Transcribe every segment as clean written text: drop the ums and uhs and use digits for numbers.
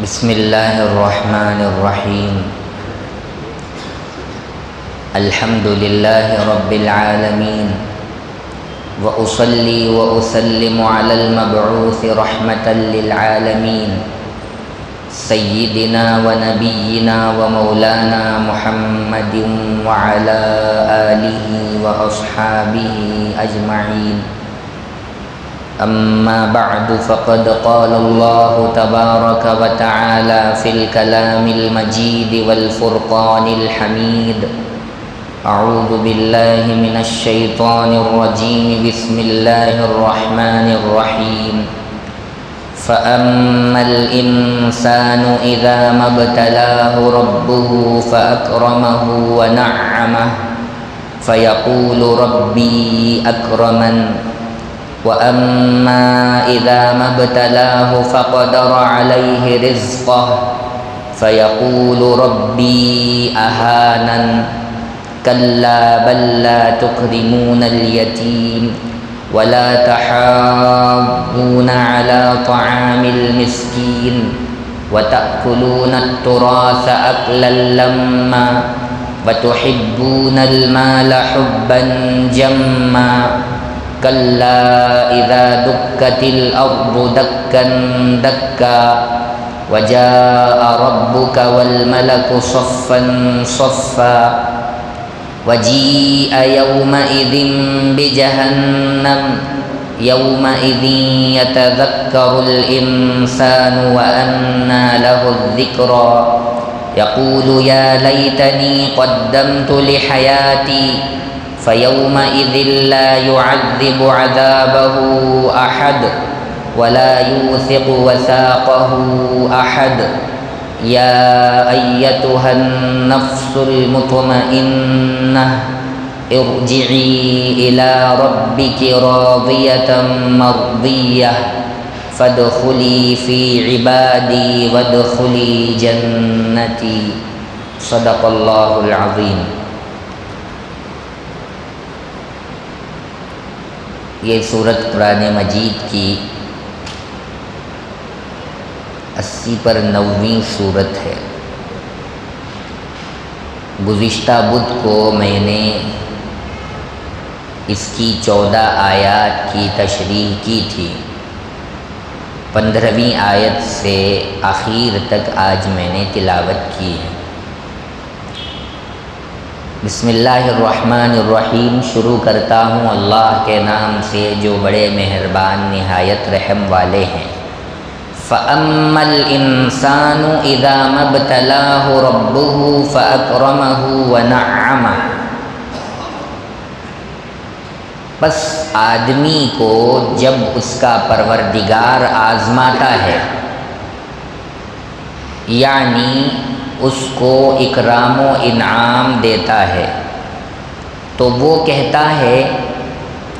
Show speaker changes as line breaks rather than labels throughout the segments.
بسم اللہ الرحمن الرحیم الحمد للہ رب العالمین وأصلی وأسلم علی المبعوث رحمة للعالمین سیدنا ونبینا ومولانا محمد وعلى آلہ وأصحابہ اجمعین اما بعد فقد قال الله تبارك وتعالى في الكلام المجيد والفرقان الحميد اعوذ بالله من الشيطان الرجيم بسم الله الرحمن الرحيم فأما الإنسان إذا ما ابتلاه ربه فأكرمه ونعمه فيقول ربي أكرمن وَأَمَّا إِذَا مَا ابْتَلَاهُ فَقَدَرَ عَلَيْهِ رِزْقَهُ فَيَقُولُ رَبِّي أَهَانَنِ كَلَّا بَل لَّا تُكْرِمُونَ الْيَتِيمَ وَلَا تَحَاضُّونَ عَلَى طَعَامِ الْمِسْكِينِ وَتَأْكُلُونَ التُّرَاثَ أَكْلًا لَّمًّا وَتُحِبُّونَ المال حبا جما كلا إذا دكت الأرض دكا دكا وجاء ربك والملك صفا صفا وجيء يومئذ بجهنم يومئذ يتذكر الإنسان وأنى له الذكرى يقول يا ليتني قدمت لحياتي فيومئذ لا يعذب عذابه أحد ولا يوثق وثاقه أحد يا أيتها النفس المطمئنة ارجعي إلى ربك راضية مرضية فادخلي في عبادي وادخلي جنتي صدق الله العظيم. یہ سورت قرآن مجید کی 80 پر 90ویں سورت ہے. گزشتہ بدھ کو میں نے اس کی 14 آیات کی تشریح کی تھی. 15ویں آیت سے آخر تک آج میں نے تلاوت کی ہے. بسم اللہ الرحمن الرحیم. شروع کرتا ہوں اللہ کے نام سے جو بڑے مہربان نہایت رحم والے ہیں. فَأَمَّا الْإِنسَانُ إِذَا مَا ابْتَلَاهُ رَبُّهُ فَأَكْرَمَهُ وَنَعَّمَهُ. بس آدمی کو جب اس کا پروردگار آزماتا ہے یعنی اس کو اکرام و انعام دیتا ہے تو وہ کہتا ہے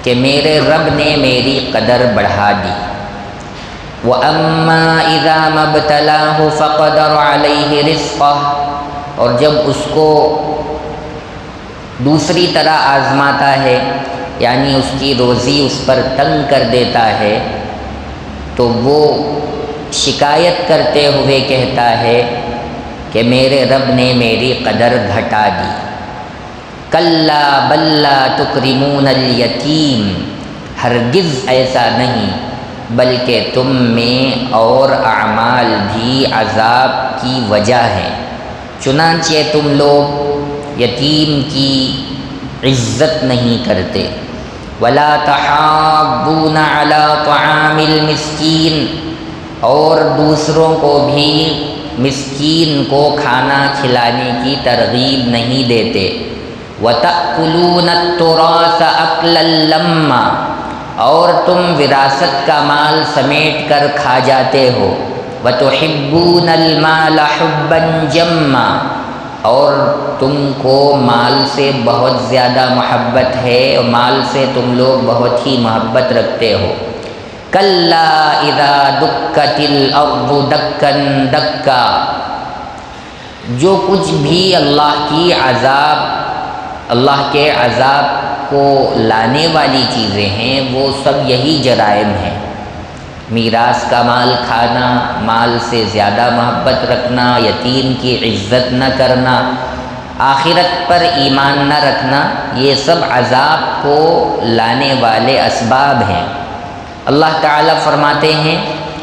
کہ میرے رب نے میری قدر بڑھا دی. وَأَمَّا إِذَا مَا ابْتَلَاهُ فَقَدَرَ عَلَيْهِ رِزْقَهُ. اور جب اس کو دوسری طرح آزماتا ہے یعنی اس کی روزی اس پر تنگ کر دیتا ہے تو وہ شکایت کرتے ہوئے کہتا ہے کہ میرے رب نے میری قدر گھٹا دی. کلا بل لا تکرمون الیتیم. ہرگز ایسا نہیں بلکہ تم میں اور اعمال بھی عذاب کی وجہ ہیں. چنانچہ تم لوگ یتیم کی عزت نہیں کرتے. ولا تحاضون علی طعام المسکین. اور دوسروں کو بھی مسکین کو کھانا کھلانے کی ترغیب نہیں دیتے. وَتَأْكُلُونَ التُّرَاثَ أَكْلًا لَمًّا. اور تم وراثت کا مال سمیٹ کر کھا جاتے ہو. وَتُحِبُّونَ الْمَالَ حُبًّا جَمًّا. اور تم کو مال سے بہت زیادہ محبت ہے اور مال سے تم لوگ بہت ہی محبت رکھتے ہو. کلا اذا دکت الارض دکا دکا. جو کچھ بھی اللہ کے عذاب کو لانے والی چیزیں ہیں وہ سب یہی جرائم ہیں۔ میراث کا مال کھانا، مال سے زیادہ محبت رکھنا، یتیم کی عزت نہ کرنا، آخرت پر ایمان نہ رکھنا، یہ سب عذاب کو لانے والے اسباب ہیں۔ اللہ تعالیٰ فرماتے ہیں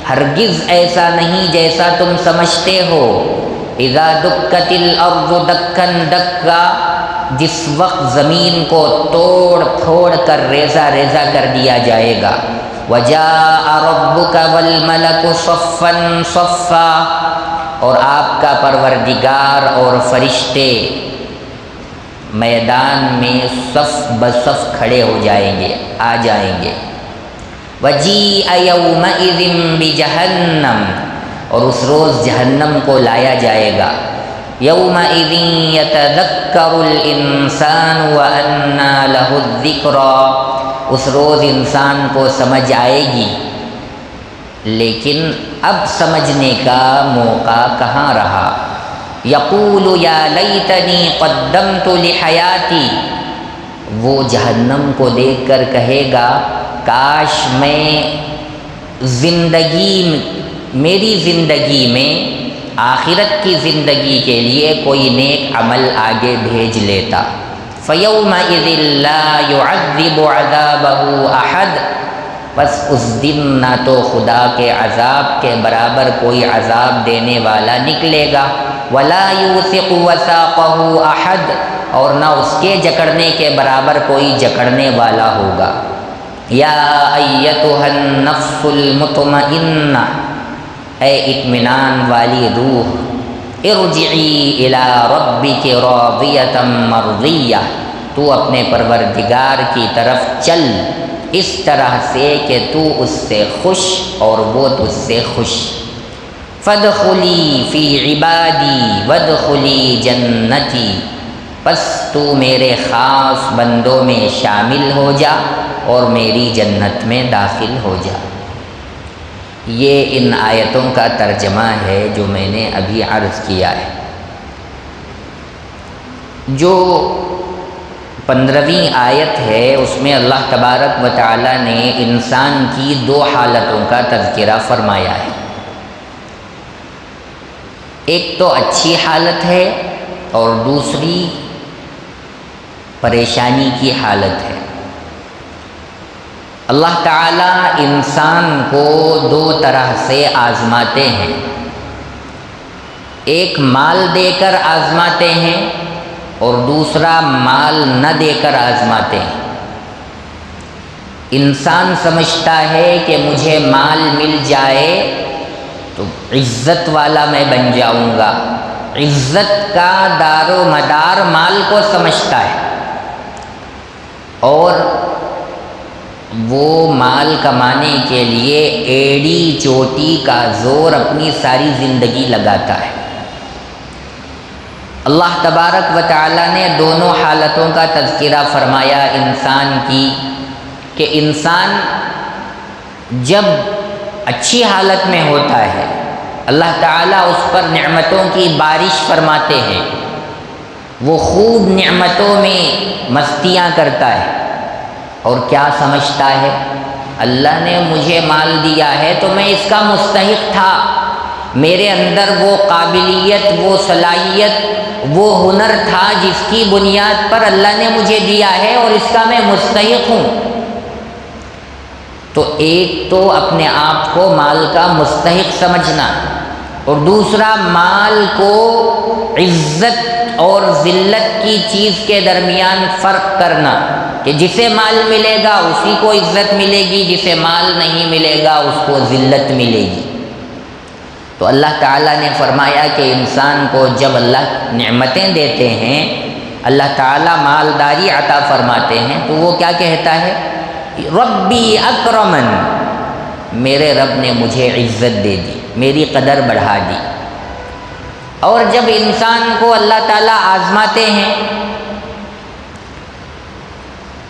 ہرگز ایسا نہیں جیسا تم سمجھتے ہو۔ اذا دکت الارض دکن دکا، جس وقت زمین کو توڑ پھوڑ کر ریزہ ریزہ کر دیا جائے گا۔ وجاء ربک والملک صفا صفا، اور آپ کا پروردگار اور فرشتے میدان میں صف بصف کھڑے ہو جائیں گے، آ جائیں گے۔ وجیء یومئذ بجہنم، اور اس روز جہنم کو لایا جائے گا۔ یومئذ یتذکر الانسان وانى لہ الذکریٰ، اس روز انسان کو سمجھ آئے گی، لیکن اب سمجھنے کا موقع کہاں رہا۔ یقول یا لیتنی قدمت لحیاتی، وہ جہنم کو دیکھ کر کہے گا کاش میں میری زندگی میں آخرت کی زندگی کے لیے کوئی نیک عمل آگے بھیج لیتا۔ فَيَوْمَئِذٍ لَا يُعَذِّبُ عَذَابَهُ أَحَدٌ، بس اس دن نہ تو خدا کے عذاب کے برابر کوئی عذاب دینے والا نکلے گا، وَلَا يُوثِقُ وَثَاقَهُ أَحَدٌ، اور نہ اس کے جکڑنے کے برابر کوئی جکڑنے والا ہوگا۔ یا ایتھا النفس المطمئنہ، اے اطمینان والی روح، ارجعی الی ربک راضیۃ مرضیہ، تو اپنے پروردگار کی طرف چل اس طرح سے کہ تو اس سے خوش اور وہ تجھ سے خوش۔ فادخلی فی عبادی وادخلی جنتی، پس تو میرے خاص بندوں میں شامل ہو جا اور میری جنت میں داخل ہو جا۔ یہ ان آیتوں کا ترجمہ ہے جو میں نے ابھی عرض کیا ہے۔ جو 15ویں آیت ہے اس میں اللہ تبارک و تعالی نے انسان کی 2 حالتوں کا تذکرہ فرمایا ہے۔ ایک تو اچھی حالت ہے اور دوسری پریشانی کی حالت ہے۔ اللہ تعالیٰ انسان کو 2 طرح سے آزماتے ہیں، ایک مال دے کر آزماتے ہیں اور دوسرا مال نہ دے کر آزماتے ہیں۔ انسان سمجھتا ہے کہ مجھے مال مل جائے تو عزت والا میں بن جاؤں گا، عزت کا دار و مدار مال کو سمجھتا ہے، اور وہ مال کمانے کے لیے ایڑی چوٹی کا زور اپنی ساری زندگی لگاتا ہے۔ اللہ تبارک و تعالی نے دونوں حالتوں کا تذکرہ فرمایا انسان کی، کہ انسان جب اچھی حالت میں ہوتا ہے اللہ تعالیٰ اس پر نعمتوں کی بارش فرماتے ہیں، وہ خوب نعمتوں میں مستیاں کرتا ہے، اور کیا سمجھتا ہے اللہ نے مجھے مال دیا ہے تو میں اس کا مستحق تھا، میرے اندر وہ قابلیت، وہ صلاحیت، وہ ہنر تھا جس کی بنیاد پر اللہ نے مجھے دیا ہے اور اس کا میں مستحق ہوں۔ تو ایک تو اپنے آپ کو مال کا مستحق سمجھنا، اور دوسرا مال کو عزت اور ذلت کی چیز کے درمیان فرق کرنا، کہ جسے مال ملے گا اسی کو عزت ملے گی، جسے مال نہیں ملے گا اس کو ذلت ملے گی۔ تو اللہ تعالیٰ نے فرمایا کہ انسان کو جب اللہ نعمتیں دیتے ہیں، اللہ تعالیٰ مالداری عطا فرماتے ہیں، تو وہ کیا کہتا ہے؟ ربی اکرمن، میرے رب نے مجھے عزت دے دی، میری قدر بڑھا دی۔ اور جب انسان کو اللہ تعالیٰ آزماتے ہیں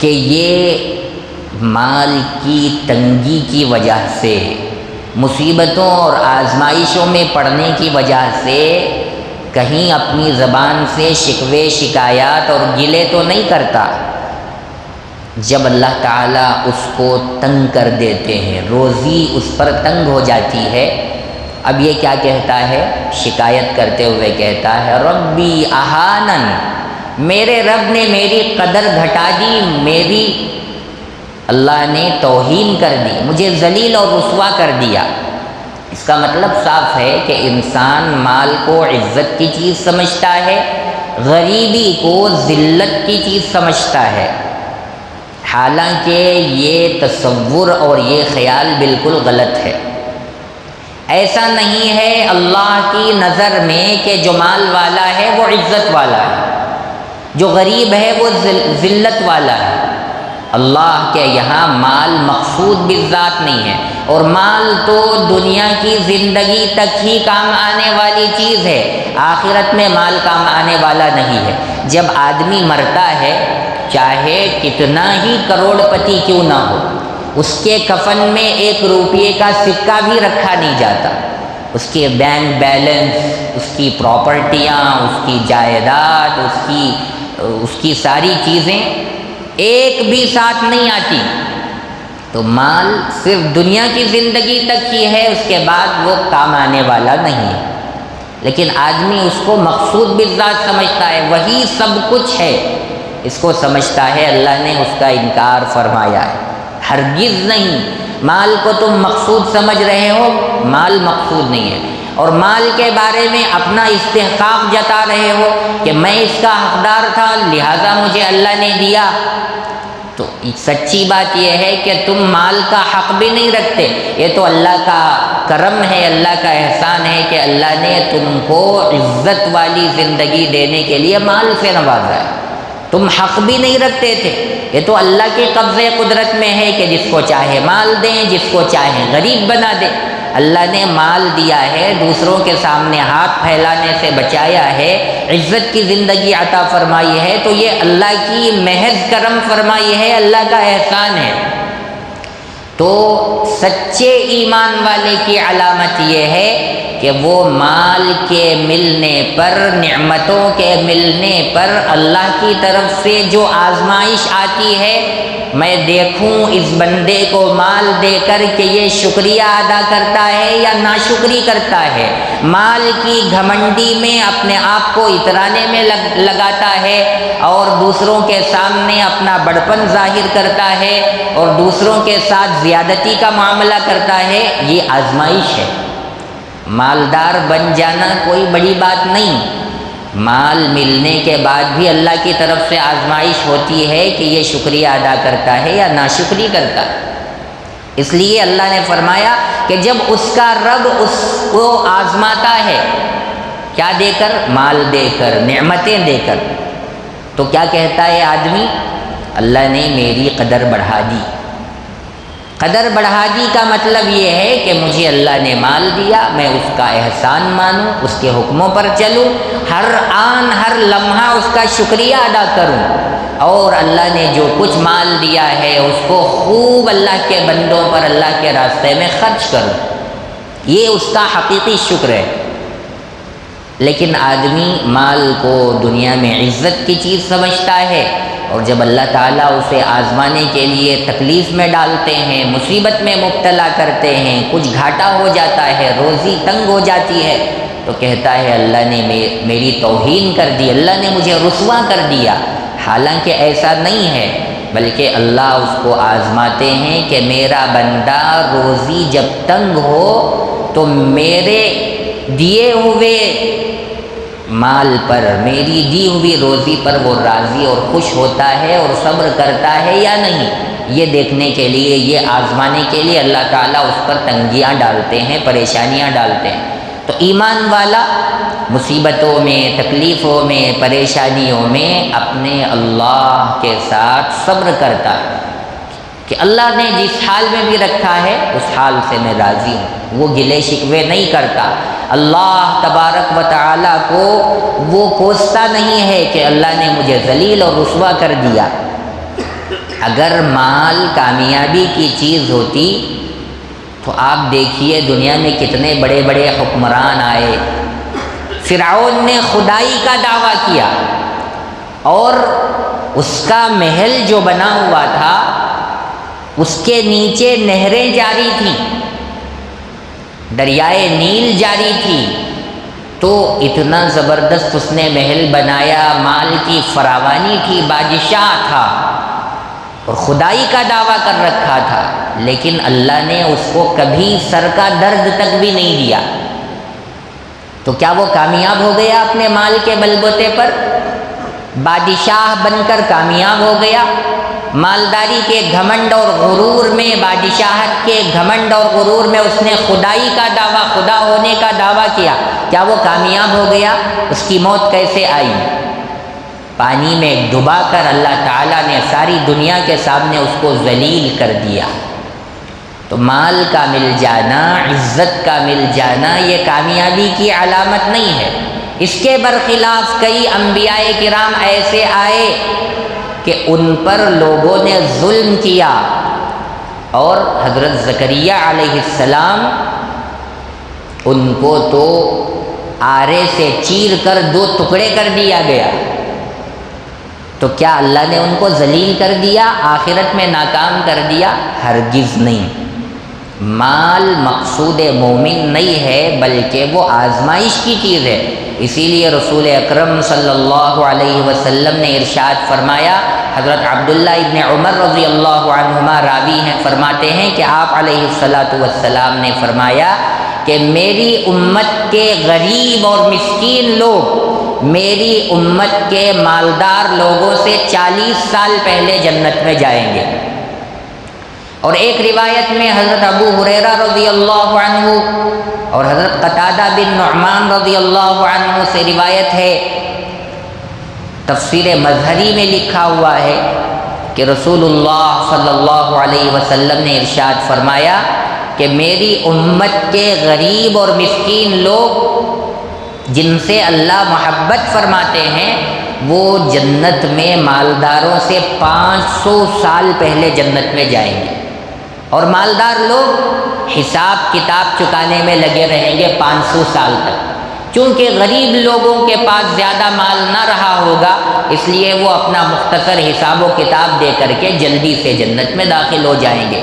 کہ یہ مال کی تنگی کی وجہ سے، مصیبتوں اور آزمائشوں میں پڑنے کی وجہ سے کہیں اپنی زبان سے شکوے شکایات اور گلے تو نہیں کرتا، جب اللہ تعالیٰ اس کو تنگ کر دیتے ہیں، روزی اس پر تنگ ہو جاتی ہے، اب یہ کیا کہتا ہے؟ شکایت کرتے ہوئے کہتا ہے ربی اہانن، میرے رب نے میری قدر گھٹا دی، میری اللہ نے توہین کر دی، مجھے ذلیل اور رسوا کر دیا۔ اس کا مطلب صاف ہے کہ انسان مال کو عزت کی چیز سمجھتا ہے، غریبی کو ذلت کی چیز سمجھتا ہے، حالانکہ یہ تصور اور یہ خیال بالکل غلط ہے۔ ایسا نہیں ہے اللہ کی نظر میں کہ جو مال والا ہے وہ عزت والا ہے، جو غریب ہے وہ ذلت والا ہے۔ اللہ کے یہاں مال مقصود بالذات نہیں ہے، اور مال تو دنیا کی زندگی تک ہی کام آنے والی چیز ہے، آخرت میں مال کام آنے والا نہیں ہے۔ جب آدمی مرتا ہے، چاہے کتنا ہی کروڑ پتی کیوں نہ ہو، اس کے کفن میں 1 روپے کا سکہ بھی رکھا نہیں جاتا، اس کے بینک بیلنس، اس کی پراپرٹیاں، اس کی جائیداد، اس کی ساری چیزیں ایک بھی ساتھ نہیں آتی۔ تو مال صرف دنیا کی زندگی تک ہی ہے، اس کے بعد وہ کام آنے والا نہیں ہے۔ لیکن آدمی اس کو مقصود بالذات سمجھتا ہے، وہی سب کچھ ہے، اس کو سمجھتا ہے اللہ نے اس کا انکار فرمایا ہے۔ ہرگز نہیں، مال کو تم مقصود سمجھ رہے ہو، مال مقصود نہیں ہے، اور مال کے بارے میں اپنا استحقاق جتا رہے ہو کہ میں اس کا حقدار تھا لہٰذا مجھے اللہ نے دیا، تو سچی بات یہ ہے کہ تم مال کا حق بھی نہیں رکھتے۔ یہ تو اللہ کا کرم ہے، اللہ کا احسان ہے کہ اللہ نے تم کو عزت والی زندگی دینے کے لیے مال سے نوازا ہے، تم حق بھی نہیں رکھتے تھے۔ یہ تو اللہ کے قبضے قدرت میں ہے کہ جس کو چاہے مال دیں، جس کو چاہے غریب بنا دے۔ اللہ نے مال دیا ہے، دوسروں کے سامنے ہاتھ پھیلانے سے بچایا ہے، عزت کی زندگی عطا فرمائی ہے، تو یہ اللہ کی محض کرم فرمائی ہے، اللہ کا احسان ہے۔ تو سچے ایمان والے کی علامت یہ ہے کہ وہ مال کے ملنے پر، نعمتوں کے ملنے پر اللہ کی طرف سے جو آزمائش آتی ہے، میں دیکھوں اس بندے کو مال دے کر کہ یہ شکریہ ادا کرتا ہے یا ناشکری کرتا ہے، مال کی گھمنڈی میں اپنے آپ کو اترانے میں لگاتا ہے اور دوسروں کے سامنے اپنا بڑپن ظاہر کرتا ہے اور دوسروں کے ساتھ زیادتی کا معاملہ کرتا ہے، یہ آزمائش ہے۔ مالدار بن جانا کوئی بڑی بات نہیں، مال ملنے کے بعد بھی اللہ کی طرف سے آزمائش ہوتی ہے کہ یہ شکریہ ادا کرتا ہے یا ناشکری کرتا ہے۔ اس لیے اللہ نے فرمایا کہ جب اس کا رب اس کو آزماتا ہے، کیا دے کر؟ مال دے کر، نعمتیں دے کر، تو کیا کہتا ہے آدمی؟ اللہ نے میری قدر بڑھا دی۔ قدر بڑھا دی کا مطلب یہ ہے کہ مجھے اللہ نے مال دیا، میں اس کا احسان مانوں، اس کے حکموں پر چلوں، ہر آن ہر لمحہ اس کا شکریہ ادا کروں، اور اللہ نے جو کچھ مال دیا ہے اس کو خوب اللہ کے بندوں پر اللہ کے راستے میں خرچ کروں، یہ اس کا حقیقی شکر ہے۔ لیکن آدمی مال کو دنیا میں عزت کی چیز سمجھتا ہے، اور جب اللہ تعالیٰ اسے آزمانے کے لیے تکلیف میں ڈالتے ہیں، مصیبت میں مبتلا کرتے ہیں، کچھ گھاٹا ہو جاتا ہے، روزی تنگ ہو جاتی ہے، تو کہتا ہے اللہ نے میری توہین کر دی، اللہ نے مجھے رسوا کر دیا۔ حالانکہ ایسا نہیں ہے، بلکہ اللہ اس کو آزماتے ہیں کہ میرا بندہ روزی جب تنگ ہو تو میرے دیے ہوئے مال پر، میری دی ہوئی روزی پر وہ راضی اور خوش ہوتا ہے اور صبر کرتا ہے یا نہیں، یہ دیکھنے کے لیے، یہ آزمانے کے لیے اللہ تعالیٰ اس پر تنگیاں ڈالتے ہیں، پریشانیاں ڈالتے ہیں۔ تو ایمان والا مصیبتوں میں، تکلیفوں میں، پریشانیوں میں اپنے اللہ کے ساتھ صبر کرتا ہے کہ اللہ نے جس حال میں بھی رکھا ہے اس حال سے میں راضی ہوں، وہ گلے شکوے نہیں کرتا۔ اللہ تبارک و تعالیٰ کو وہ کوستا نہیں ہے کہ اللہ نے مجھے ذلیل اور رسوا کر دیا۔ اگر مال کامیابی کی چیز ہوتی تو آپ دیکھیے دنیا میں کتنے بڑے بڑے حکمران آئے۔ فرعون نے خدائی کا دعویٰ کیا اور اس کا محل جو بنا ہوا تھا اس کے نیچے نہریں جاری تھیں، دریائے نیل جاری تھی، تو اتنا زبردست اس نے محل بنایا، مال کی فراوانی تھی، بادشاہ تھا اور خدائی کا دعویٰ کر رکھا تھا، لیکن اللہ نے اس کو کبھی سر کا درد تک بھی نہیں دیا۔ تو کیا وہ کامیاب ہو گیا اپنے مال کے بلبوتے پر؟ بادشاہ بن کر کامیاب ہو گیا؟ مالداری کے گھمنڈ اور غرور میں، بادشاہت کے گھمنڈ اور غرور میں اس نے خدائی کا دعویٰ، خدا ہونے کا دعویٰ کیا، کیا وہ کامیاب ہو گیا؟ اس کی موت کیسے آئی؟ پانی میں ڈبا کر اللہ تعالیٰ نے ساری دنیا کے سامنے اس کو ذلیل کر دیا۔ تو مال کا مل جانا، عزت کا مل جانا، یہ کامیابی کی علامت نہیں ہے۔ اس کے برخلاف کئی انبیاء کرام ایسے آئے کہ ان پر لوگوں نے ظلم کیا، اور حضرت زکریا علیہ السلام ان کو تو آرے سے چیر کر 2 ٹکڑے کر دیا گیا۔ تو کیا اللہ نے ان کو ذلیل کر دیا، آخرت میں ناکام کر دیا؟ ہرگز نہیں۔ مال مقصود مومن نہیں ہے، بلکہ وہ آزمائش کی چیز ہے۔ اسی لیے رسول اکرم صلی اللہ علیہ وسلم نے ارشاد فرمایا، حضرت عبداللہ ابن عمر رضی اللہ عنہما راوی ہیں، فرماتے ہیں کہ آپ علیہ السلام نے فرمایا کہ میری امت کے غریب اور مسکین لوگ میری امت کے مالدار لوگوں سے 40 سال پہلے جنت میں جائیں گے۔ اور ایک روایت میں حضرت ابو ہریرہ رضی اللہ عنہ اور حضرت قتادہ بن نعمان رضی اللہ عنہ سے روایت ہے، تفسیر مظہری میں لکھا ہوا ہے کہ رسول اللہ صلی اللہ علیہ وسلم نے ارشاد فرمایا کہ میری امت کے غریب اور مسکین لوگ جن سے اللہ محبت فرماتے ہیں، وہ جنت میں مالداروں سے 500 سال پہلے جنت میں جائیں گے، اور مالدار لوگ حساب کتاب چکانے میں لگے رہیں گے 500 سال تک۔ چونکہ غریب لوگوں کے پاس زیادہ مال نہ رہا ہوگا، اس لیے وہ اپنا مختصر حساب و کتاب دے کر کے جلدی سے جنت میں داخل ہو جائیں گے۔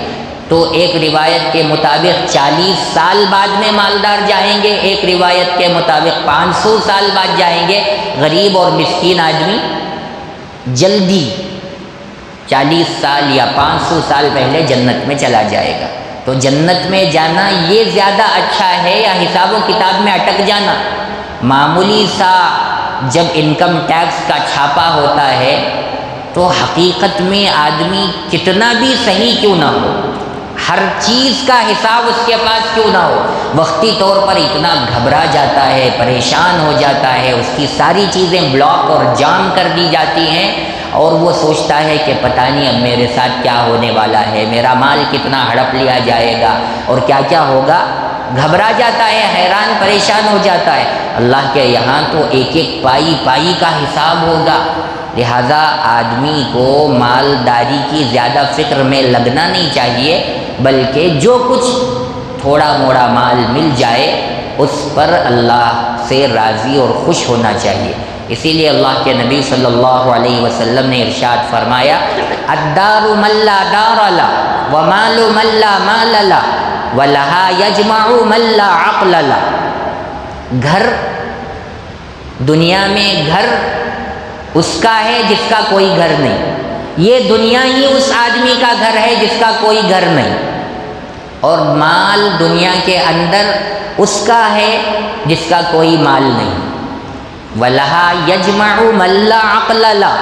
تو ایک روایت کے مطابق 40 سال بعد میں مالدار جائیں گے، ایک روایت کے مطابق 500 سال بعد جائیں گے۔ غریب اور مسکین آدمی جلدی 40 سال یا 500 سال پہلے جنت میں چلا جائے گا۔ تو جنت میں جانا یہ زیادہ اچھا ہے یا حساب و کتاب میں اٹک جانا؟ معمولی سا جب انکم ٹیکس کا چھاپا ہوتا ہے تو حقیقت میں آدمی کتنا بھی صحیح کیوں نہ ہو، ہر چیز کا حساب اس کے پاس کیوں نہ ہو، وقتی طور پر اتنا گھبرا جاتا ہے، پریشان ہو جاتا ہے، اس کی ساری چیزیں بلاک اور جام کر دی جاتی ہیں، اور وہ سوچتا ہے کہ پتہ نہیں اب میرے ساتھ کیا ہونے والا ہے، میرا مال کتنا ہڑپ لیا جائے گا اور کیا کیا ہوگا، گھبرا جاتا ہے، حیران پریشان ہو جاتا ہے۔ اللہ کے یہاں تو ایک ایک پائی پائی کا حساب ہوگا، لہذا آدمی کو مالداری کی زیادہ فکر میں لگنا نہیں چاہیے، بلکہ جو کچھ تھوڑا موڑا مال مل جائے اس پر اللہ سے راضی اور خوش ہونا چاہیے۔ اسی لیے اللہ کے نبی صلی اللہ علیہ وسلم نے ارشاد فرمایا، الدار من لا دار لا ومال من لا مال لا ولها یجمع من لا عقل لا۔ گھر، دنیا میں گھر اس کا ہے جس کا کوئی گھر نہیں، یہ دنیا ہی اس آدمی کا گھر ہے جس کا کوئی گھر نہیں، اور مال دنیا کے اندر اس کا ہے جس کا کوئی مال نہیں۔ وَلَهَا يَجْمَعُ مَن لَّا عَقْلَ لَهُ،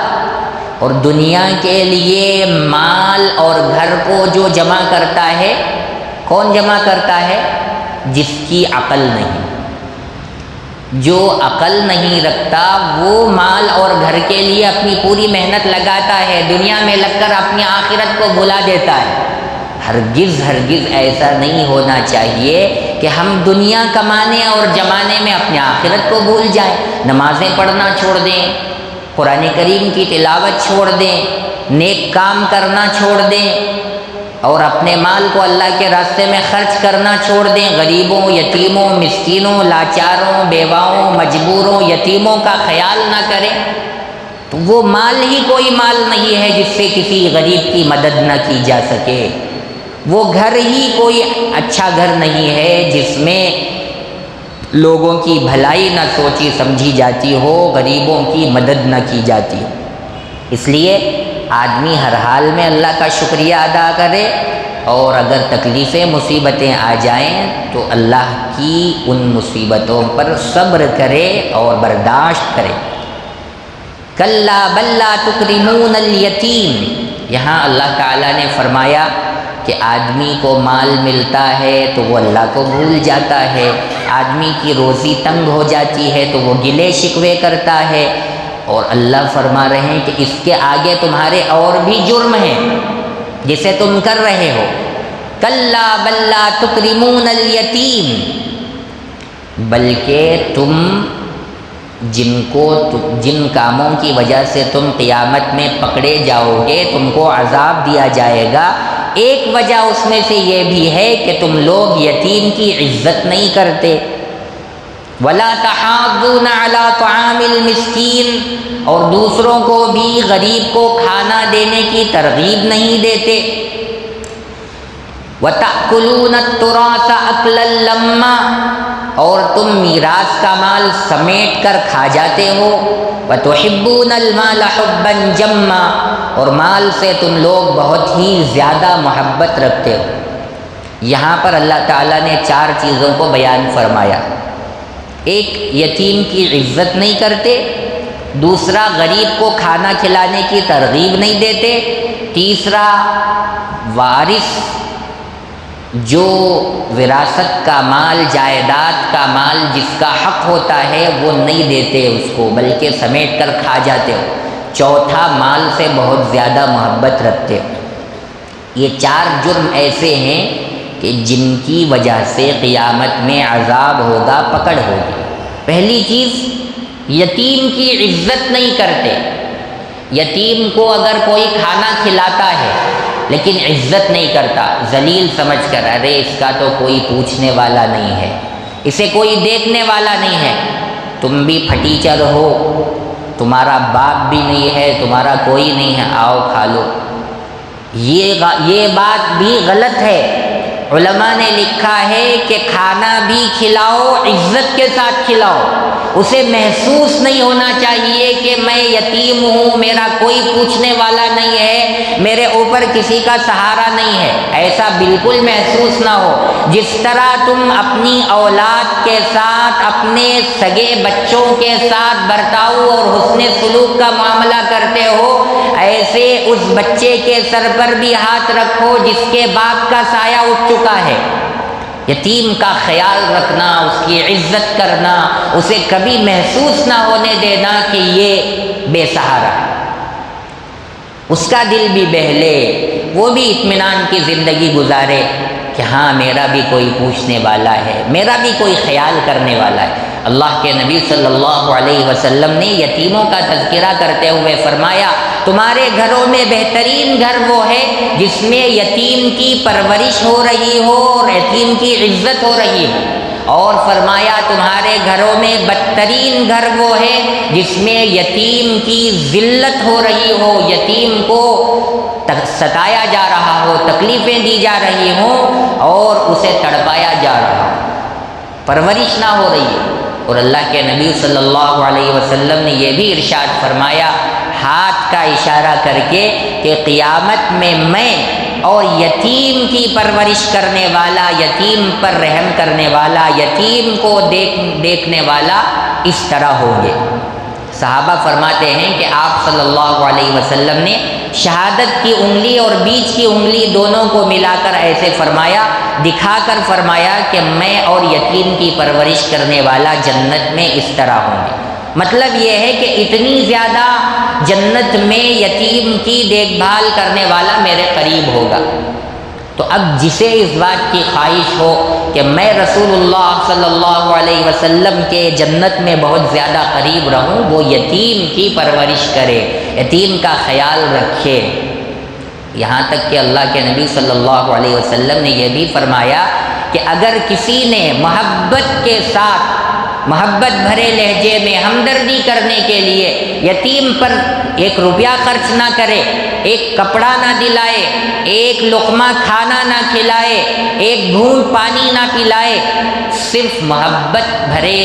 اور دنیا کے لیے مال اور گھر کو جو جمع کرتا ہے، کون جمع کرتا ہے؟ جس کی عقل نہیں۔ جو عقل نہیں رکھتا وہ مال اور گھر کے لیے اپنی پوری محنت لگاتا ہے، دنیا میں لگ کر اپنی آخرت کو بھلا دیتا ہے۔ ہرگز ہرگز ایسا نہیں ہونا چاہیے کہ ہم دنیا کمانے اور جمانے میں اپنی آخرت کو بھول جائیں، نمازیں پڑھنا چھوڑ دیں، قرآن کریم کی تلاوت چھوڑ دیں، نیک کام کرنا چھوڑ دیں، اور اپنے مال کو اللہ کے راستے میں خرچ کرنا چھوڑ دیں، غریبوں، یتیموں، مسکینوں، لاچاروں، بیواؤں، مجبوروں، یتیموں کا خیال نہ کریں، تو وہ مال ہی کوئی مال نہیں ہے جس سے کسی غریب کی مدد نہ کی جا سکے، وہ گھر ہی کوئی اچھا گھر نہیں ہے جس میں لوگوں کی بھلائی نہ سوچی سمجھی جاتی ہو، غریبوں کی مدد نہ کی جاتی ہو۔ اس لیے آدمی ہر حال میں اللہ کا شکریہ ادا کرے، اور اگر تکلیفیں مصیبتیں آ جائیں تو اللہ کی ان مصیبتوں پر صبر کرے اور برداشت کرے۔ کلا بل لا تکرمون الیتیم، یہاں اللہ تعالیٰ نے فرمایا کہ آدمی کو مال ملتا ہے تو وہ اللہ کو بھول جاتا ہے، آدمی کی روزی تنگ ہو جاتی ہے تو وہ گلے شکوے کرتا ہے، اور اللہ فرما رہے ہیں کہ اس کے آگے تمہارے اور بھی جرم ہیں جسے تم کر رہے ہو۔ کلا بل لا تکرمون الیتیم، بلکہ تم جن کاموں کی وجہ سے تم قیامت میں پکڑے جاؤ گے، تم کو عذاب دیا جائے گا، ایک وجہ اس میں سے یہ بھی ہے کہ تم لوگ یتیم کی عزت نہیں کرتے۔ وَلَا تَحَاضُّونَ عَلَىٰ طَعَامِ الْمِسْكِينِ، اور دوسروں کو بھی غریب کو کھانا دینے کی ترغیب نہیں دیتے۔ وَتَأْكُلُونَ التُّرَاثَ أَكْلًا لَمًّا، اور تم میراث کا مال سمیٹ کر کھا جاتے ہو۔ وَتُحِبُّونَ الْمَالَ حُبًّا جَمًّا، اور مال سے تم لوگ بہت ہی زیادہ محبت رکھتے ہو۔ یہاں پر اللہ تعالیٰ نے 4 چیزوں کو بیان فرمایا۔ ایک، یتیم کی عزت نہیں کرتے، دوسرا غریب کو کھانا کھلانے کی ترغیب نہیں دیتے، تیسرا وارث جو وراثت کا مال، جائیداد کا مال جس کا حق ہوتا ہے وہ نہیں دیتے اس کو، بلکہ سمیٹ کر کھا جاتے ہو، چوتھا مال سے بہت زیادہ محبت رکھتے ہو۔ یہ 4 جرم ایسے ہیں کہ جن کی وجہ سے قیامت میں عذاب ہوگا، پکڑ ہوگی۔ پہلی چیز، یتیم کی عزت نہیں کرتے۔ یتیم کو اگر کوئی کھانا کھلاتا ہے لیکن عزت نہیں کرتا، ذلیل سمجھ کر، ارے اس کا تو کوئی پوچھنے والا نہیں ہے، اسے کوئی دیکھنے والا نہیں ہے، تم بھی پھٹیچر ہو، تمہارا باپ بھی نہیں ہے، تمہارا کوئی نہیں ہے، آؤ کھا لو، یہ بات بھی غلط ہے۔ علماء نے لکھا ہے کہ کھانا بھی کھلاؤ، عزت کے ساتھ کھلاؤ، اسے محسوس نہیں ہونا چاہیے کہ میں یتیم ہوں، میرا کوئی پوچھنے والا نہیں ہے، میرے اوپر کسی کا سہارا نہیں ہے، ایسا بالکل محسوس نہ ہو۔ جس طرح تم اپنی اولاد کے ساتھ، اپنے سگے بچوں کے ساتھ برتاؤ اور حسن سلوک کا معاملہ کرتے ہو، ایسے اس بچے کے سر پر بھی ہاتھ رکھو جس کے باپ کا سایہ اٹھ چکا ہے۔ یتیم کا خیال رکھنا، اس کی عزت کرنا، اسے کبھی محسوس نہ ہونے دینا کہ یہ بے سہارا ہے، اس کا دل بھی بہلے، وہ بھی اطمینان کی زندگی گزارے کہ ہاں میرا بھی کوئی پوچھنے والا ہے، میرا بھی کوئی خیال کرنے والا ہے۔ اللہ کے نبی صلی اللہ علیہ وسلم نے یتیموں کا تذکرہ کرتے ہوئے فرمایا، تمہارے گھروں میں بہترین گھر وہ ہے جس میں یتیم کی پرورش ہو رہی ہو اور یتیم کی عزت ہو رہی ہو، اور فرمایا تمہارے گھروں میں بدترین گھر وہ ہے جس میں یتیم کی ذلت ہو رہی ہو، یتیم کو ستایا جا رہا ہو، تکلیفیں دی جا رہی ہوں اور اسے تڑپایا جا رہا ہو، پرورش نہ ہو رہی ہے۔ اور اللہ کے نبی صلی اللہ علیہ وسلم نے یہ بھی ارشاد فرمایا ہاتھ کا اشارہ کر کے کہ قیامت میں اور یتیم کی پرورش کرنے والا، یتیم پر رحم کرنے والا، یتیم کو دیکھنے والا اس طرح ہوں گے۔ صحابہ فرماتے ہیں کہ آپ صلی اللہ علیہ وسلم نے شہادت کی انگلی اور بیچ کی انگلی دونوں کو ملا کر ایسے فرمایا، دکھا کر فرمایا کہ میں اور یتیم کی پرورش کرنے والا جنت میں اس طرح ہوں گے۔ مطلب یہ ہے کہ اتنی زیادہ جنت میں یتیم کی دیکھ بھال کرنے والا میرے قریب ہوگا۔ تو اب جسے اس بات کی خواہش ہو کہ میں رسول اللہ صلی اللہ علیہ وسلم کے جنت میں بہت زیادہ قریب رہوں، وہ یتیم کی پرورش کرے، یتیم کا خیال رکھے۔ یہاں تک کہ اللہ کے نبی صلی اللہ علیہ وسلم نے یہ بھی فرمایا کہ اگر کسی نے محبت کے ساتھ محبت بھرے لہجے میں ہمدردی کرنے کے لیے یتیم پر 1 روپیہ خرچ نہ کرے، 1 کپڑا نہ دلائے، 1 لقمہ کھانا نہ کھلائے، 1 گھونٹ پانی نہ پلائے، صرف محبت بھرے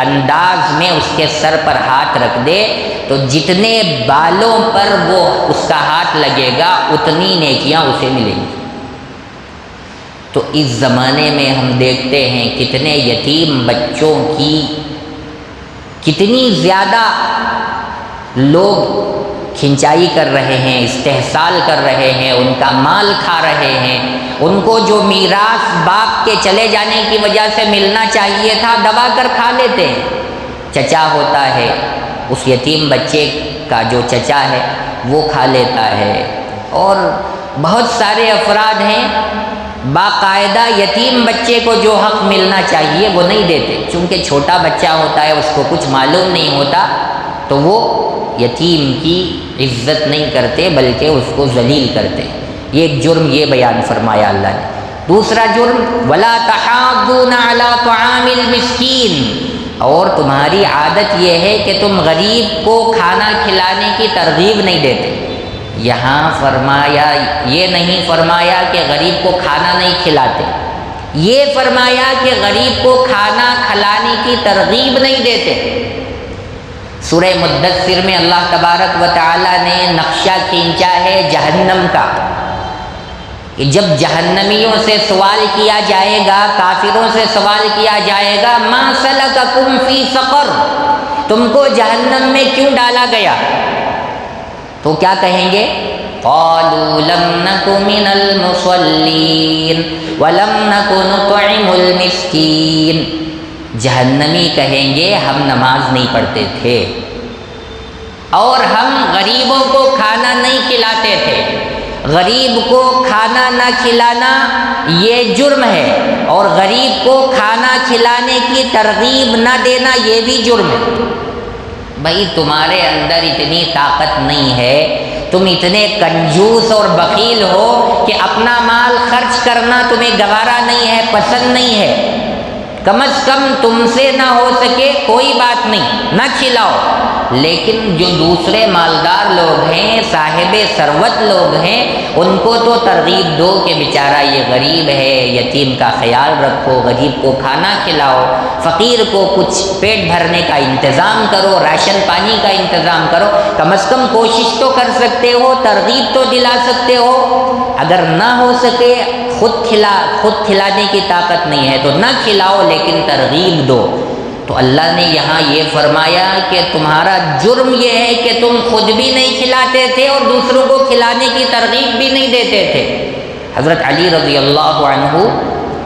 انداز میں اس کے سر پر ہاتھ رکھ دے تو جتنے بالوں پر وہ اس کا ہاتھ لگے گا اتنی نیکیاں اسے ملیں گی۔ تو اس زمانے میں ہم دیکھتے ہیں کتنے یتیم بچوں کی کتنی زیادہ لوگ کھنچائی کر رہے ہیں، استحصال کر رہے ہیں، ان کا مال کھا رہے ہیں، ان کو جو میراث باپ کے چلے جانے کی وجہ سے ملنا چاہیے تھا دبا کر کھا لیتے ہیں۔ چچا ہوتا ہے، اس یتیم بچے کا جو چچا ہے وہ کھا لیتا ہے، اور بہت سارے افراد ہیں باقاعدہ یتیم بچے کو جو حق ملنا چاہیے وہ نہیں دیتے، چونکہ چھوٹا بچہ ہوتا ہے اس کو کچھ معلوم نہیں ہوتا تو وہ یتیم کی عزت نہیں کرتے بلکہ اس کو ذلیل کرتے۔ یہ ایک جرم یہ بیان فرمایا اللہ نے۔ دوسرا جرم وَلَا تَحَاضُّونَ عَلَىٰ طَعَامِ الْمِسْكِينِ، اور تمہاری عادت یہ ہے کہ تم غریب کو کھانا کھلانے کی ترغیب نہیں دیتے۔ یہاں فرمایا یہ نہیں فرمایا کہ غریب کو کھانا نہیں کھلاتے، یہ فرمایا کہ غریب کو کھانا کھلانے کی ترغیب نہیں دیتے۔ سورہ مدثر میں اللہ تبارک و تعالی نے نقشہ کھینچا ہے جہنم کا، کہ جب جہنمیوں سے سوال کیا جائے گا، کافروں سے سوال کیا جائے گا ما سلککم فی سقر، تم کو جہنم میں کیوں ڈالا گیا؟ تو کیا کہیں گے؟ قالوا لم نک من المصلین ولم نک نطعم المسکین، جہنمی کہیں گے ہم نماز نہیں پڑھتے تھے اور ہم غریبوں کو کھانا نہیں کھلاتے تھے۔ غریب کو کھانا نہ کھلانا یہ جرم ہے، اور غریب کو کھانا کھلانے کی ترغیب نہ دینا یہ بھی جرم ہے۔ بھائی تمہارے اندر اتنی طاقت نہیں ہے، تم اتنے کنجوس اور بخیل ہو کہ اپنا مال خرچ کرنا تمہیں گوارا نہیں ہے، پسند نہیں ہے، کم از کم تم سے نہ ہو سکے کوئی بات نہیں، نہ کھلاؤ، لیکن جو دوسرے مالدار لوگ ہیں، صاحب ثروت لوگ ہیں، ان کو تو ترغیب دو کہ بیچارہ یہ غریب ہے، یتیم کا خیال رکھو، غریب کو کھانا کھلاؤ، فقیر کو کچھ پیٹ بھرنے کا انتظام کرو، راشن پانی کا انتظام کرو، کم از کم کوشش تو کر سکتے ہو، ترغیب تو دلا سکتے ہو۔ اگر نہ ہو سکے خود کھلانے کی طاقت نہیں ہے تو نہ کھلاؤ لیکن ترغیب دو۔ تو اللہ نے یہاں یہ فرمایا کہ تمہارا جرم یہ ہے کہ تم خود بھی نہیں کھلاتے تھے اور دوسروں کو کھلانے کی ترغیب بھی نہیں دیتے تھے۔ حضرت علی رضی اللہ عنہ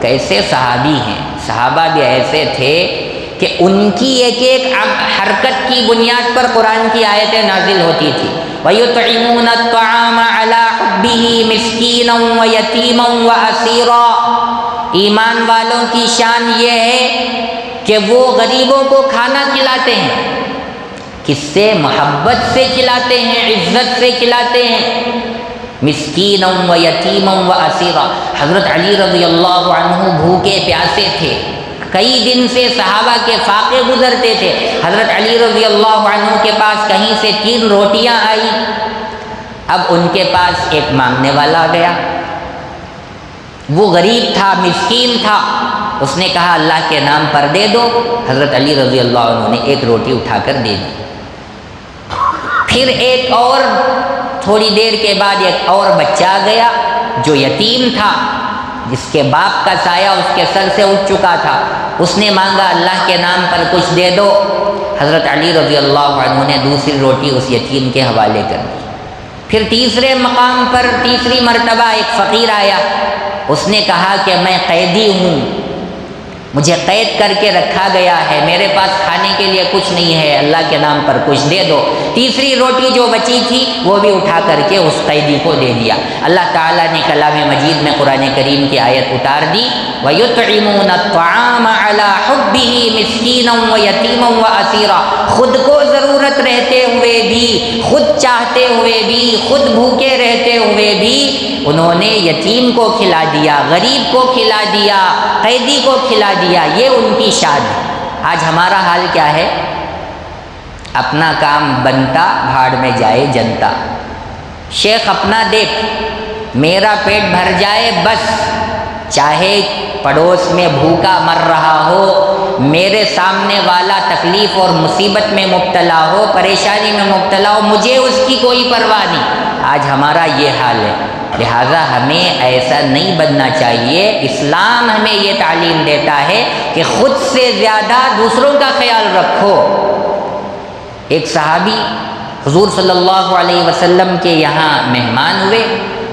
کیسے صحابی ہیں، صحابہ بھی ایسے تھے کہ ان کی ایک ایک حرکت کی بنیاد پر قرآن کی آیتیں نازل ہوتی تھی۔ وَيُطْعِمُونَ الطَّعَامَ عَلَىٰ حُبِّهِ مِسْكِينًا وَيَتِيمًا وَأَسِيرًا، ایمان والوں کی شان یہ ہے کہ وہ غریبوں کو کھانا کھلاتے ہیں، کس سے؟ محبت سے کھلاتے ہیں، عزت سے کھلاتے ہیں۔ مسکینا و یتیما و اسیرا، حضرت علی رضی اللہ عنہ بھوکے پیاسے تھے، کئی دن سے صحابہ کے فاقے گزرتے تھے، حضرت علی رضی اللہ عنہ کے پاس کہیں سے 3 روٹیاں آئی، اب ان کے پاس ایک مانگنے والا آ گیا، وہ غریب تھا، مسکین تھا، اس نے کہا اللہ کے نام پر دے دو، حضرت علی رضی اللہ عنہ نے 1 روٹی اٹھا کر دے دی۔ پھر ایک اور تھوڑی دیر کے بعد ایک اور بچہ آ گیا جو یتیم تھا، جس کے باپ کا سایہ اس کے سر سے اٹھ چکا تھا، اس نے مانگا اللہ کے نام پر کچھ دے دو، حضرت علی رضی اللہ عنہ نے دوسری روٹی اس یتیم کے حوالے کر دی۔ پھر تیسرے مقام پر تیسری مرتبہ ایک فقیر آیا، اس نے کہا کہ میں قیدی ہوں، مجھے قید کر کے رکھا گیا ہے، میرے پاس کھانے کے لیے کچھ نہیں ہے، اللہ کے نام پر کچھ دے دو۔ تیسری روٹی جو بچی تھی وہ بھی اٹھا کر کے اس قیدی کو دے دیا۔ اللہ تعالیٰ نے کلام مجید میں قرآن کریم کی آیت اتار دی، وَيُطْعِمُونَ الطَّعَامَ عَلَىٰ حُبِّهِ مِسْكِينًا وَيَتِيمًا وَأَسِيرًا، خود کو ضرورت رہتے ہوئے بھی، خود چاہتے ہوئے بھی، خود بھوکے رہتے ہوئے بھی انہوں نے یتیم کو کھلا دیا، غریب کو کھلا دیا، قیدی کو کھلا دیا، یہ ان کی شان ہے۔ آج ہمارا حال کیا ہے؟ اپنا کام بنتا بھاڑ میں جائے جنتا۔ شیخ اپنا دیکھ، میرا پیٹ بھر جائے بس، چاہے پڑوس میں بھوکا مر رہا ہو، میرے سامنے والا تکلیف اور مصیبت میں مبتلا ہو، پریشانی میں مبتلا ہو، مجھے اس کی کوئی پرواہ نہیں۔ آج ہمارا یہ حال ہے، لہٰذا ہمیں ایسا نہیں بننا چاہیے۔ اسلام ہمیں یہ تعلیم دیتا ہے کہ خود سے زیادہ دوسروں کا خیال رکھو۔ ایک صحابی حضور صلی اللہ علیہ وسلم کے یہاں مہمان ہوئے،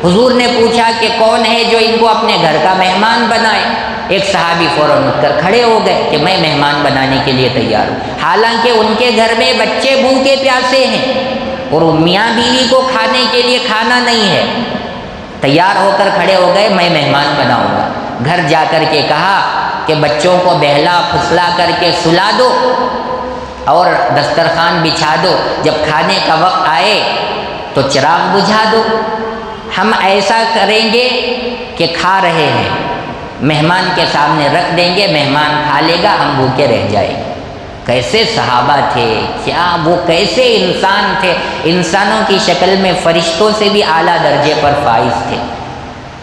حضور نے پوچھا کہ کون ہے جو ان کو اپنے گھر کا مہمان بنائے؟ ایک صحابی فوراً اٹھ کر کھڑے ہو گئے کہ میں مہمان بنانے کے لیے تیار ہوں، حالانکہ ان کے گھر میں بچے بھوکے پیاسے ہیں اور میاں بیوی کو کھانے کے لیے کھانا نہیں ہے۔ تیار ہو کر کھڑے ہو گئے، میں مہمان بناؤں گا۔ گھر جا کر کے کہا کہ بچوں کو بہلا پھسلا کر کے سلا دو اور دسترخوان بچھا دو، جب کھانے کا وقت آئے تو چراغ بجھا دو۔ ہم ایسا کریں گے کہ کھا رہے ہیں، مہمان کے سامنے رکھ دیں گے، مہمان کھا لے گا، ہم بھوکے رہ جائیں گے۔ کیسے صحابہ تھے، کیا وہ کیسے انسان تھے، انسانوں کی شکل میں فرشتوں سے بھی اعلیٰ درجے پر فائز تھے۔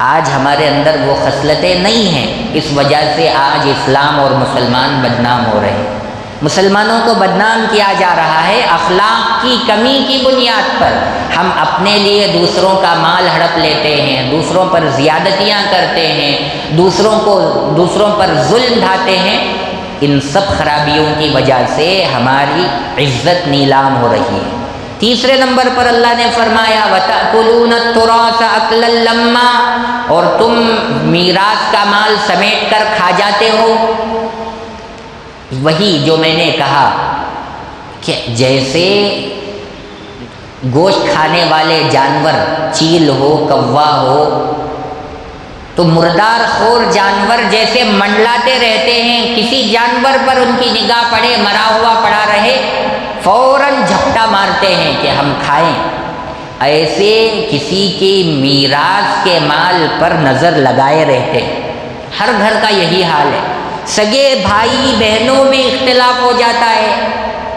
آج ہمارے اندر وہ خصلتیں نہیں ہیں، اس وجہ سے آج اسلام اور مسلمان بدنام ہو رہے ہیں۔ مسلمانوں کو بدنام کیا جا رہا ہے اخلاق کی کمی کی بنیاد پر۔ ہم اپنے لیے دوسروں کا مال ہڑپ لیتے ہیں، دوسروں پر زیادتیاں کرتے ہیں، دوسروں پر ظلم ڈھاتے ہیں۔ ان سب خرابیوں کی وجہ سے ہماری عزت نیلام ہو رہی ہے۔ تیسرے نمبر پر اللہ نے فرمایا وَتَأْكُلُونَ التُّرَاثَ أَكْلًا لَمًّا، اور تم میراث کا مال سمیٹ کر کھا جاتے ہو۔ وہی جو میں نے کہا کہ جیسے گوشت کھانے والے جانور، چیل ہو، کوا ہو، تو مردار خور جانور جیسے منڈلاتے رہتے ہیں، کسی جانور پر ان کی نگاہ پڑے، مرا ہوا پڑا رہے، فوراً جھپٹا مارتے ہیں کہ ہم کھائیں۔ ایسے کسی کی میراث کے مال پر نظر لگائے رہتے ہیں۔ ہر گھر کا یہی حال ہے۔ سگے بھائی بہنوں میں اختلاف ہو جاتا ہے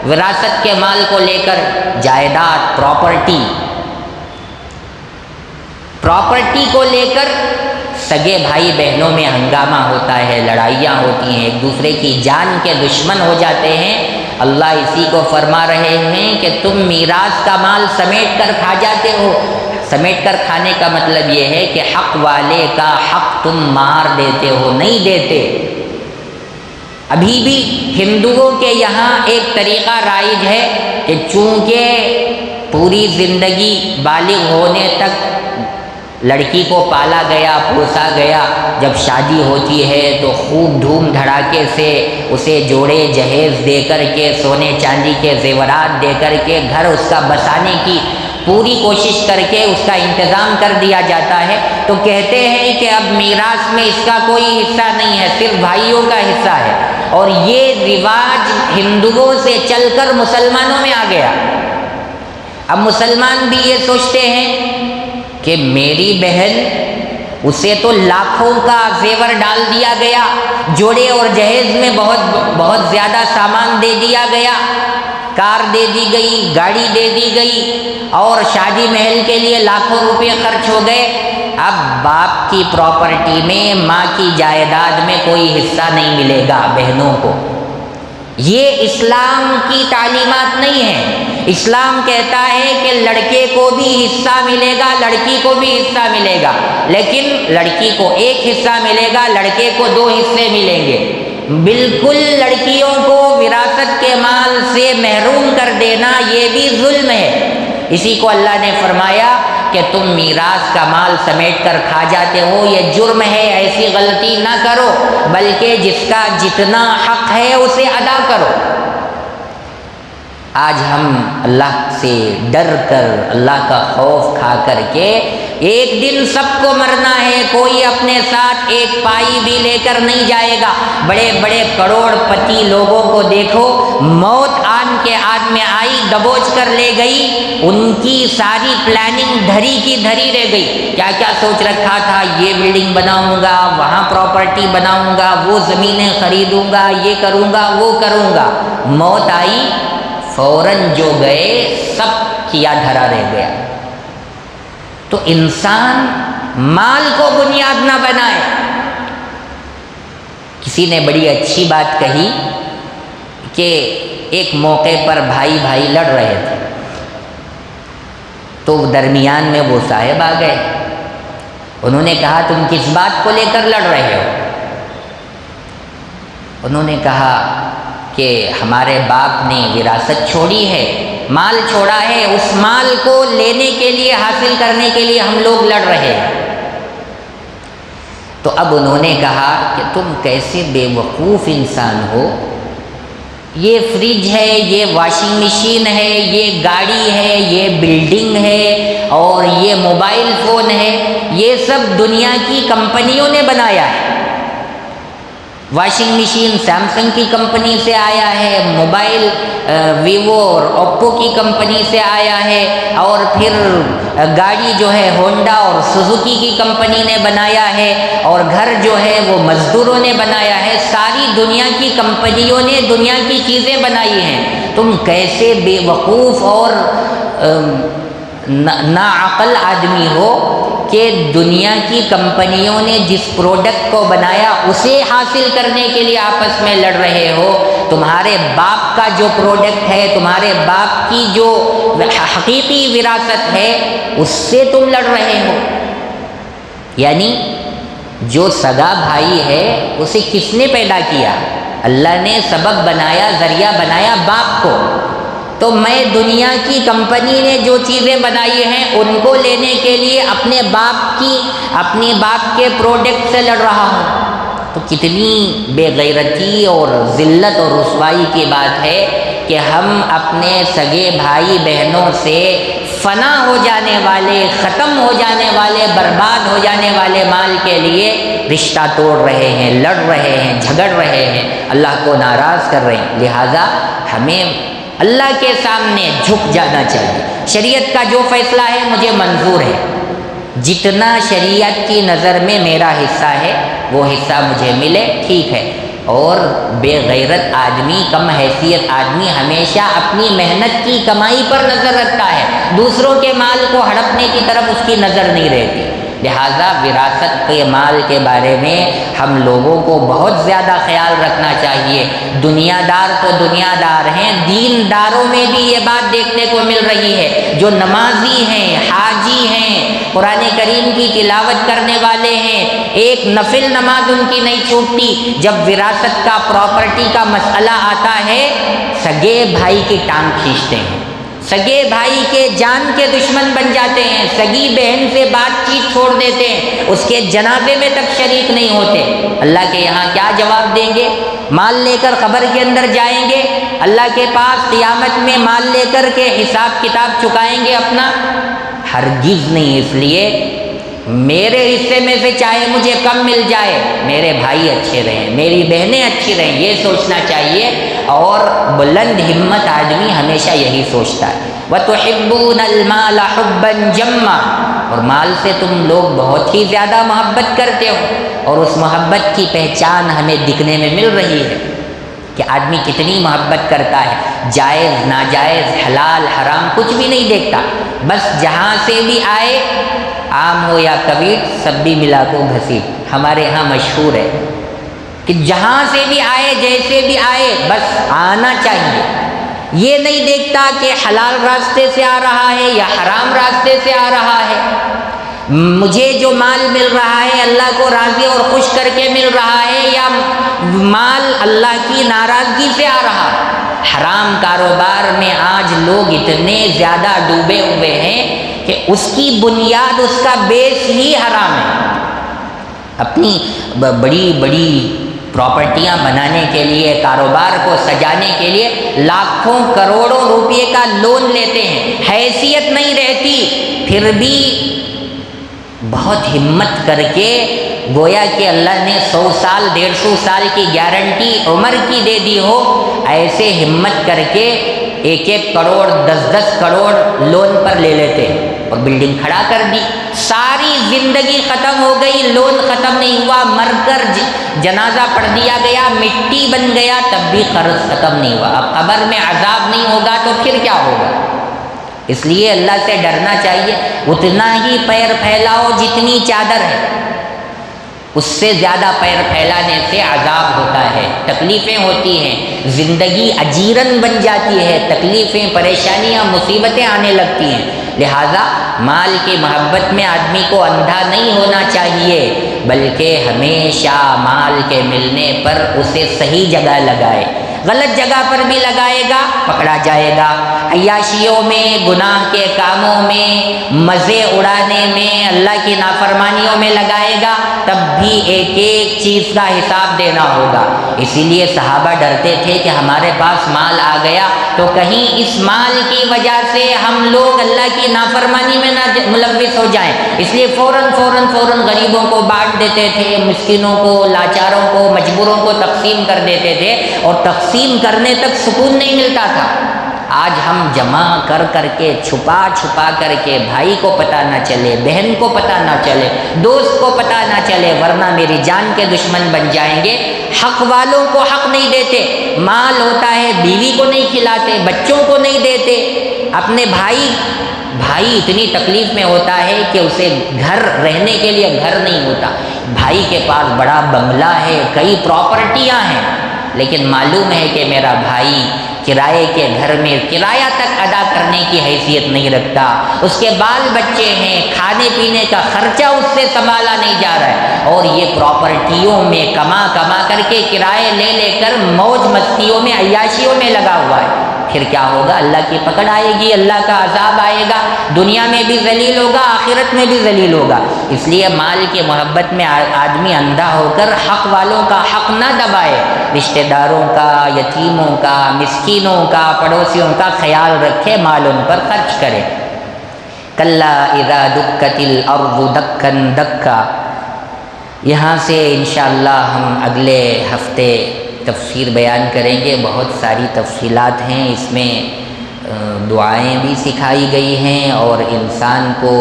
وراثت کے مال کو لے کر، جائیداد، پراپرٹی کو لے کر سگے بھائی بہنوں میں ہنگامہ ہوتا ہے، لڑائیاں ہوتی ہیں، ایک دوسرے کی جان کے دشمن ہو جاتے ہیں۔ اللہ اسی کو فرما رہے ہیں کہ تم میراث کا مال سمیٹ کر کھا جاتے ہو۔ سمیٹ کر کھانے کا مطلب یہ ہے کہ حق والے کا حق تم مار دیتے ہو، نہیں دیتے۔ ابھی بھی ہندوؤں کے یہاں ایک طریقہ رائج ہے کہ چونکہ پوری زندگی بالغ ہونے تک لڑکی کو پالا گیا، پوسا گیا، جب شادی ہوتی ہے تو خوب دھوم دھڑاکے سے اسے جوڑے جہیز دے کر کے، سونے چاندی کے زیورات دے کر کے، گھر اس کا بسانے کی پوری کوشش کر کے اس کا انتظام کر دیا جاتا ہے، تو کہتے ہیں کہ اب میراث میں اس کا کوئی حصہ نہیں ہے، صرف بھائیوں کا حصہ ہے۔ اور یہ رواج ہندوؤں سے چل کر مسلمانوں میں آ گیا۔ اب مسلمان بھی یہ سوچتے ہیں کہ میری بہن، اسے تو لاکھوں کا زیور ڈال دیا گیا، جوڑے اور جہیز میں بہت زیادہ سامان دے دیا گیا، کار دے دی گئی، گاڑی دے دی گئی، اور شادی محل کے لیے لاکھوں روپے خرچ ہو گئے۔ اب باپ کی پراپرٹی میں، ماں کی جائیداد میں کوئی حصہ نہیں ملے گا بہنوں کو۔ یہ اسلام کی تعلیمات نہیں ہیں۔ اسلام کہتا ہے کہ لڑکے کو بھی حصہ ملے گا، لڑکی کو بھی حصہ ملے گا، لیکن لڑکی کو ایک حصہ ملے گا، لڑکے کو 2 حصے ملیں گے۔ بالکل لڑکیوں کو وراثت کے مال سے محروم کر دینا یہ بھی ظلم ہے۔ اسی کو اللہ نے فرمایا کہ تم میراث کا مال سمیٹ کر کھا جاتے ہو، یہ جرم ہے، ایسی غلطی نہ کرو، بلکہ جس کا جتنا حق ہے اسے ادا کرو۔ آج ہم اللہ سے ڈر کر، اللہ کا خوف کھا کر کے، ایک دن سب کو مرنا ہے، کوئی اپنے ساتھ ایک پائی بھی لے کر نہیں جائے گا۔ بڑے بڑے کروڑ پتی لوگوں کو دیکھو، موت آن کے آد میں آئی، دبوچ کر لے گئی، ان کی ساری پلاننگ دھری کی دھری رہ گئی۔ کیا کیا سوچ رکھا تھا، یہ بلڈنگ بناؤں گا، وہاں پراپرٹی بناؤں گا، وہ زمینیں خریدوں گا، یہ کروں گا، وہ کروں گا۔ موت آئی، فوراً جو گئے سب کیا دھرا رہ گیا۔ تو انسان مال کو بنیاد نہ بنائے۔ کسی نے بڑی اچھی بات کہی کہ ایک موقع پر بھائی بھائی لڑ رہے تھے، تو درمیان میں وہ صاحب آ گئے۔ انہوں نے کہا تم کس بات کو لے کر لڑ رہے ہو؟ انہوں نے کہا کہ ہمارے باپ نے وراثت چھوڑی ہے، مال چھوڑا ہے، اس مال کو لینے کے لیے، حاصل کرنے کے لیے ہم لوگ لڑ رہے ہیں۔ تو اب انہوں نے کہا کہ تم کیسے بے وقوف انسان ہو، یہ فریج ہے، یہ واشنگ مشین ہے، یہ گاڑی ہے، یہ بلڈنگ ہے، اور یہ موبائل فون ہے، یہ سب دنیا کی کمپنیوں نے بنایا ہے۔ واشنگ مشین سیمسنگ کی کمپنی سے آیا ہے، موبائل ویوو اور اوپو کی کمپنی سے آیا ہے، اور پھر گاڑی جو ہے ہونڈا اور سوزوکی کی کمپنی نے بنایا ہے، اور گھر جو ہے وہ مزدوروں نے بنایا ہے۔ ساری دنیا کی کمپنیوں نے دنیا کی چیزیں بنائی ہیں۔ تم کیسے بے وقوف اور ناعقل آدمی ہو کہ دنیا کی کمپنیوں نے جس پروڈکٹ کو بنایا اسے حاصل کرنے کے لیے آپس میں لڑ رہے ہو۔ تمہارے باپ کا جو پروڈکٹ ہے، تمہارے باپ کی جو حقیقی وراثت ہے، اس سے تم لڑ رہے ہو۔ یعنی جو سگا بھائی ہے اسے کس نے پیدا کیا؟ اللہ نے سبب بنایا، ذریعہ بنایا باپ کو۔ تو میں دنیا کی کمپنی نے جو چیزیں بنائی ہیں ان کو لینے کے لیے اپنے باپ کے پروڈکٹ سے لڑ رہا ہوں۔ تو کتنی بے غیرتی اور ذلت اور رسوائی کی بات ہے کہ ہم اپنے سگے بھائی بہنوں سے فنا ہو جانے والے، ختم ہو جانے والے، برباد ہو جانے والے مال کے لیے رشتہ توڑ رہے ہیں، لڑ رہے ہیں، جھگڑ رہے ہیں، اللہ کو ناراض کر رہے ہیں۔ لہٰذا ہمیں اللہ کے سامنے جھک جانا چاہیے۔ شریعت کا جو فیصلہ ہے مجھے منظور ہے، جتنا شریعت کی نظر میں میرا حصہ ہے وہ حصہ مجھے ملے، ٹھیک ہے۔ اور بے غیرت آدمی، کم حیثیت آدمی ہمیشہ اپنی محنت کی کمائی پر نظر رکھتا ہے، دوسروں کے مال کو ہڑپنے کی طرف اس کی نظر نہیں رہتی۔ لہٰذا وراثت کے مال کے بارے میں ہم لوگوں کو بہت زیادہ خیال رکھنا چاہیے۔ دنیا دار تو دنیا دار ہیں، دین داروں میں بھی یہ بات دیکھنے کو مل رہی ہے، جو نمازی ہیں، حاجی ہیں، قرآن کریم کی تلاوت کرنے والے ہیں، ایک نفل نماز ان کی نہیں چھوٹتی۔ جب وراثت کا، پراپرٹی کا مسئلہ آتا ہے، سگے بھائی کی ٹانگ کھینچتے ہیں، سگے بھائی کے جان کے دشمن بن جاتے ہیں، سگی بہن سے بات چیت چھوڑ دیتے ہیں، اس کے جنازے میں تک شریک نہیں ہوتے۔ اللہ کے یہاں کیا جواب دیں گے؟ مال لے کر قبر کے اندر جائیں گے، اللہ کے پاس قیامت میں مال لے کر کے حساب کتاب چکائیں گے اپنا؟ ہرگز نہیں۔ اس لیے میرے حصے میں سے چاہے مجھے کم مل جائے، میرے بھائی اچھے رہیں، میری بہنیں اچھی رہیں، یہ سوچنا چاہیے۔ اور بلند ہمت آدمی ہمیشہ یہی سوچتا ہے۔ وَتُحِبُّونَ الْمَالَ حُبًّا جَمًّا، اور مال سے تم لوگ بہت ہی زیادہ محبت کرتے ہو، اور اس محبت کی پہچان ہمیں دکھنے میں مل رہی ہے کہ آدمی کتنی محبت کرتا ہے، جائز ناجائز، حلال حرام کچھ بھی نہیں دیکھتا، بس جہاں سے بھی آئے، آم ہو یا کبیٹ، سب بھی ملا کو گھسیٹ، ہمارے ہاں مشہور ہے کہ جہاں سے بھی آئے، جیسے بھی آئے، بس آنا چاہیے۔ یہ نہیں دیکھتا کہ حلال راستے سے آ رہا ہے یا حرام راستے سے آ رہا ہے، مجھے جو مال مل رہا ہے اللہ کو راضی اور خوش کر کے مل رہا ہے، یا مال اللہ کی ناراضگی سے آ رہا ہے۔ حرام کاروبار میں آج لوگ اتنے زیادہ ڈوبے ہوئے ہیں کہ اس کی بنیاد، اس کا بیس ہی حرام ہے۔ اپنی بڑی بڑی پراپرٹیاں بنانے کے لیے، کاروبار کو سجانے کے لیے لاکھوں کروڑوں روپے کا لون لیتے ہیں، حیثیت نہیں رہتی، پھر بھی بہت ہمت کر کے گویا کہ اللہ نے 100 سال 150 سال کی گارنٹی عمر کی دے دی ہو، ایسے ہمت کر کے 1-1 کروڑ 10-10 کروڑ لون پر لے لیتے اور بلڈنگ کھڑا کر دی۔ ساری زندگی ختم ہو گئی، لون ختم نہیں ہوا، مر کر جنازہ پڑھ دیا گیا، مٹی بن گیا، تب بھی قرض ختم نہیں ہوا۔ اب قبر میں عذاب نہیں ہوگا تو پھر کیا ہوگا؟ اس لیے اللہ سے ڈرنا چاہیے، اتنا ہی پیر پھیلاؤ جتنی چادر ہے، اس سے زیادہ پیر پھیلانے سے عذاب ہوتا ہے، تکلیفیں ہوتی ہیں، زندگی اجیرن بن جاتی ہے، تکلیفیں، پریشانیاں، مصیبتیں آنے لگتی ہیں۔ لہٰذا مال کی محبت میں آدمی کو اندھا نہیں ہونا چاہیے، بلکہ ہمیشہ مال کے ملنے پر اسے صحیح جگہ لگائے۔ غلط جگہ پر بھی لگائے گا پکڑا جائے گا، عیاشیوں میں، گناہ کے کاموں میں، مزے اڑانے میں، اللہ کی نافرمانیوں میں لگائے گا تب بھی ایک ایک چیز کا حساب دینا ہوگا۔ اسی لیے صحابہ ڈرتے تھے کہ ہمارے پاس مال آ گیا تو کہیں اس مال کی وجہ سے ہم لوگ اللہ کی نافرمانی میں نہ ملوث ہو جائیں، اس لیے فوراً غریبوں کو بانٹ دیتے تھے، مسکینوں کو، لاچاروں کو، مجبوروں کو تقسیم کر دیتے تھے، اور تقسیم کرنے تک سکون نہیں ملتا تھا۔ آج ہم جمع کر کے، چھپا کر کے، بھائی کو پتہ نہ چلے، بہن کو پتہ نہ چلے، دوست کو پتہ نہ چلے، ورنہ میری جان کے دشمن بن جائیں گے۔ حق والوں کو حق نہیں دیتے، مال ہوتا ہے بیوی کو نہیں کھلاتے، بچوں کو نہیں دیتے، اپنے بھائی اتنی تکلیف میں ہوتا ہے کہ اسے گھر رہنے کے لیے گھر نہیں ہوتا، بھائی کے پاس بڑا بنگلہ ہے، کئی پراپرٹیاں ہیں، لیکن معلوم ہے کہ میرا بھائی کرائے کے گھر میں کرایہ تک ادا کرنے کی حیثیت نہیں رکھتا، اس کے بال بچے ہیں، کھانے پینے کا خرچہ اس سے سنبھالا نہیں جا رہا ہے، اور یہ پراپرٹیوں میں کما کر کے کرائے لے کر موج مستیوں میں، عیاشیوں میں لگا ہوا ہے۔ پھر کیا ہوگا؟ اللہ کی پکڑ آئے گی، اللہ کا عذاب آئے گا، دنیا میں بھی ذلیل ہوگا، آخرت میں بھی ذلیل ہوگا۔ اس لیے مال کی محبت میں آدمی اندھا ہو کر حق والوں کا حق نہ دبائے، رشتہ داروں کا، یتیموں کا، مسکینوں کا، پڑوسیوں کا خیال رکھے، مال ان پر خرچ کرے۔ کلا اذا دکت الارض دکا دکا، یہاں سے انشاءاللہ ہم اگلے ہفتے تفسیر بیان کریں گے۔ بہت ساری تفصیلات ہیں اس میں، دعائیں بھی سکھائی گئی ہیں، اور انسان کو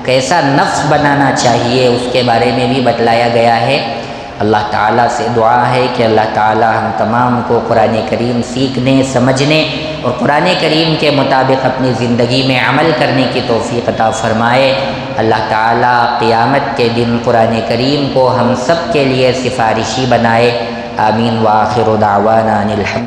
کیسا نفس بنانا چاہیے اس کے بارے میں بھی بتلایا گیا ہے۔ اللہ تعالیٰ سے دعا ہے کہ اللہ تعالیٰ ہم تمام کو قرآن کریم سیکھنے، سمجھنے اور قرآن کریم کے مطابق اپنی زندگی میں عمل کرنے کی توفیق عطا فرمائے۔ اللہ تعالیٰ قیامت کے دن قرآن کریم کو ہم سب کے لیے سفارشی بنائے۔ آمین وآخر دعوانا ان الحمد